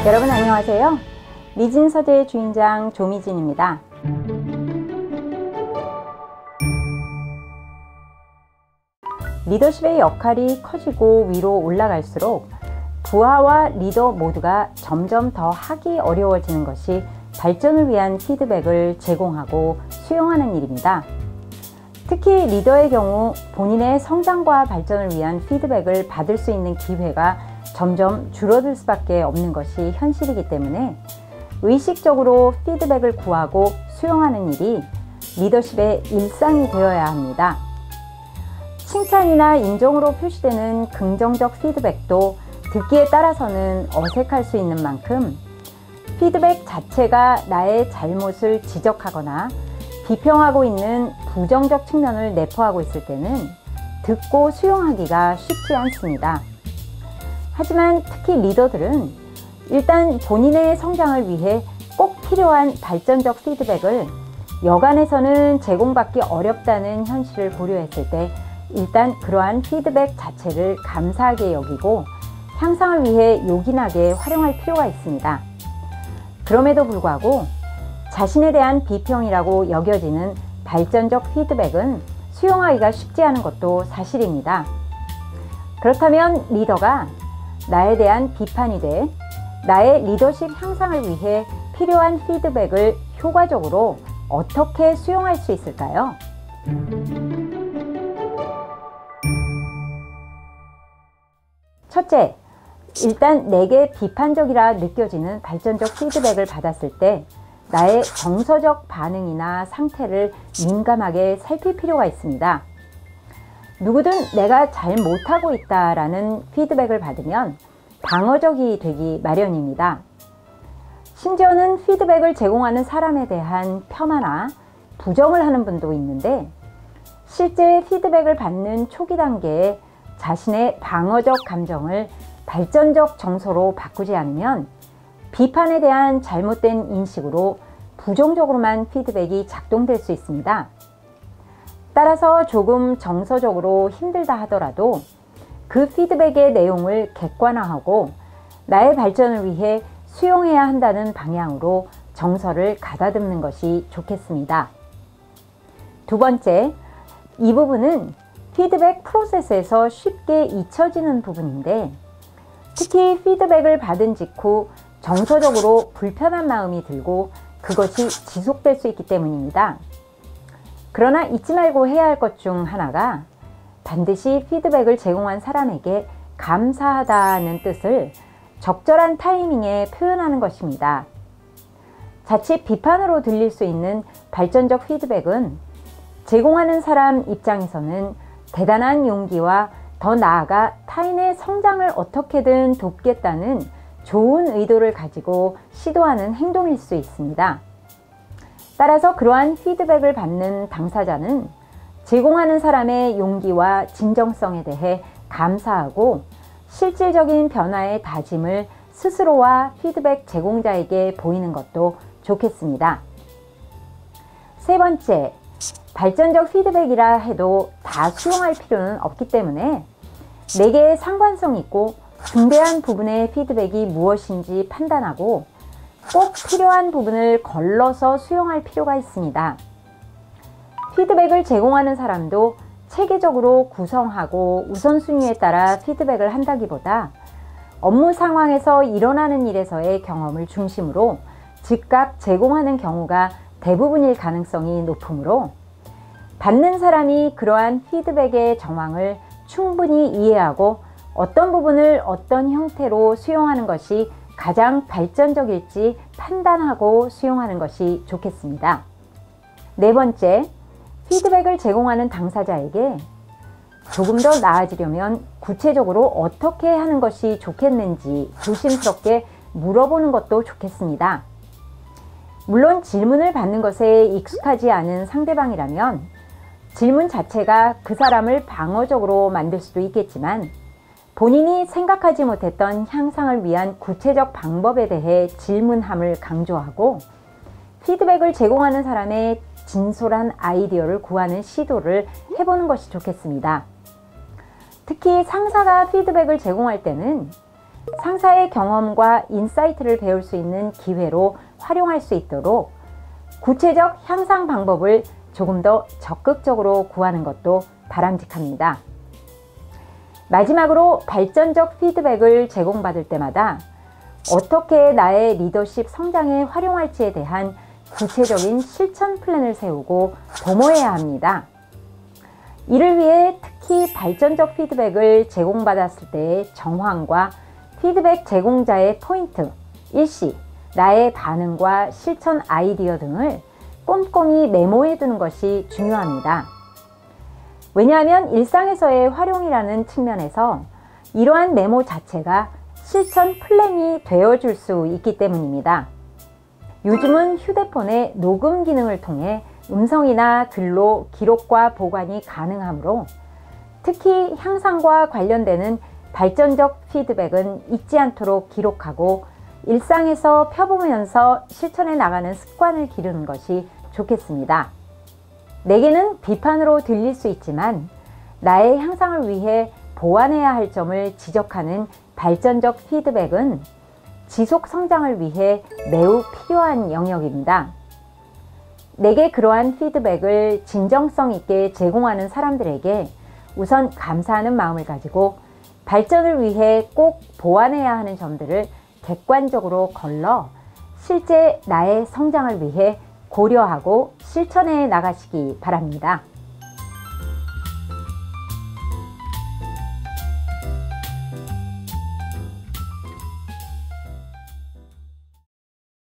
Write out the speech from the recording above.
여러분 안녕하세요. 미진서재의 주인장 조미진입니다. 리더십의 역할이 커지고 위로 올라갈수록 부하와 리더 모두가 점점 더 하기 어려워지는 것이 발전을 위한 피드백을 제공하고 수용하는 일입니다. 특히 리더의 경우 본인의 성장과 발전을 위한 피드백을 받을 수 있는 기회가 점점 줄어들 수밖에 없는 것이 현실이기 때문에 의식적으로 피드백을 구하고 수용하는 일이 리더십의 일상이 되어야 합니다. 칭찬이나 인정으로 표시되는 긍정적 피드백도 듣기에 따라서는 어색할 수 있는 만큼 피드백 자체가 나의 잘못을 지적하거나 비평하고 있는 부정적 측면을 내포하고 있을 때는 듣고 수용하기가 쉽지 않습니다. 하지만 특히 리더들은 일단 본인의 성장을 위해 꼭 필요한 발전적 피드백을 여간에서는 제공받기 어렵다는 현실을 고려했을 때 일단 그러한 피드백 자체를 감사하게 여기고 향상을 위해 요긴하게 활용할 필요가 있습니다. 그럼에도 불구하고 자신에 대한 비평이라고 여겨지는 발전적 피드백은 수용하기가 쉽지 않은 것도 사실입니다. 그렇다면 리더가 나에 대한 비판이 돼 나의 리더십 향상을 위해 필요한 피드백을 효과적으로 어떻게 수용할 수 있을까요? 첫째, 일단 내게 비판적이라 느껴지는 발전적 피드백을 받았을 때 나의 정서적 반응이나 상태를 민감하게 살필 필요가 있습니다. 누구든 내가 잘 못하고 있다라는 피드백을 받으면 방어적이 되기 마련입니다. 심지어는 피드백을 제공하는 사람에 대한 폄하나 부정을 하는 분도 있는데 실제 피드백을 받는 초기 단계에 자신의 방어적 감정을 발전적 정서로 바꾸지 않으면 비판에 대한 잘못된 인식으로 부정적으로만 피드백이 작동될 수 있습니다. 따라서 조금 정서적으로 힘들다 하더라도 그 피드백의 내용을 객관화하고 나의 발전을 위해 수용해야 한다는 방향으로 정서를 가다듬는 것이 좋겠습니다. 두 번째, 이 부분은 피드백 프로세스에서 쉽게 잊혀지는 부분인데 특히 피드백을 받은 직후 정서적으로 불편한 마음이 들고 그것이 지속될 수 있기 때문입니다. 그러나 잊지 말고 해야 할 것 중 하나가 반드시 피드백을 제공한 사람에게 감사하다는 뜻을 적절한 타이밍에 표현하는 것입니다. 자칫 비판으로 들릴 수 있는 발전적 피드백은 제공하는 사람 입장에서는 대단한 용기와 더 나아가 타인의 성장을 어떻게든 돕겠다는 좋은 의도를 가지고 시도하는 행동일 수 있습니다. 따라서 그러한 피드백을 받는 당사자는 제공하는 사람의 용기와 진정성에 대해 감사하고 실질적인 변화의 다짐을 스스로와 피드백 제공자에게 보이는 것도 좋겠습니다. 세 번째, 발전적 피드백이라 해도 다 수용할 필요는 없기 때문에 내게 상관성 있고 중대한 부분의 피드백이 무엇인지 판단하고 꼭 필요한 부분을 걸러서 수용할 필요가 있습니다. 피드백을 제공하는 사람도 체계적으로 구성하고 우선순위에 따라 피드백을 한다기보다 업무 상황에서 일어나는 일에서의 경험을 중심으로 즉각 제공하는 경우가 대부분일 가능성이 높으므로 받는 사람이 그러한 피드백의 정황을 충분히 이해하고 어떤 부분을 어떤 형태로 수용하는 것이 가장 발전적일지 판단하고 수용하는 것이 좋겠습니다. 네 번째, 피드백을 제공하는 당사자에게 조금 더 나아지려면 구체적으로 어떻게 하는 것이 좋겠는지 조심스럽게 물어보는 것도 좋겠습니다. 물론 질문을 받는 것에 익숙하지 않은 상대방이라면 질문 자체가 그 사람을 방어적으로 만들 수도 있겠지만 본인이 생각하지 못했던 향상을 위한 구체적 방법에 대해 질문함을 강조하고 피드백을 제공하는 사람의 진솔한 아이디어를 구하는 시도를 해보는 것이 좋겠습니다. 특히 상사가 피드백을 제공할 때는 상사의 경험과 인사이트를 배울 수 있는 기회로 활용할 수 있도록 구체적 향상 방법을 조금 더 적극적으로 구하는 것도 바람직합니다. 마지막으로 발전적 피드백을 제공받을 때마다 어떻게 나의 리더십 성장에 활용할지에 대한 구체적인 실천 플랜을 세우고 도모해야 합니다. 이를 위해 특히 발전적 피드백을 제공받았을 때의 정황과 피드백 제공자의 포인트, 일시, 나의 반응과 실천 아이디어 등을 꼼꼼히 메모해 두는 것이 중요합니다. 왜냐하면 일상에서의 활용이라는 측면에서 이러한 메모 자체가 실천 플랜이 되어줄 수 있기 때문입니다. 요즘은 휴대폰의 녹음 기능을 통해 음성이나 글로 기록과 보관이 가능하므로 특히 향상과 관련되는 발전적 피드백은 잊지 않도록 기록하고 일상에서 펴보면서 실천해 나가는 습관을 기르는 것이 좋겠습니다. 내게는 비판으로 들릴 수 있지만 나의 향상을 위해 보완해야 할 점을 지적하는 발전적 피드백은 지속 성장을 위해 매우 필요한 영역입니다. 내게 그러한 피드백을 진정성 있게 제공하는 사람들에게 우선 감사하는 마음을 가지고 발전을 위해 꼭 보완해야 하는 점들을 객관적으로 걸러 실제 나의 성장을 위해 고려하고 실천해 나가시기 바랍니다.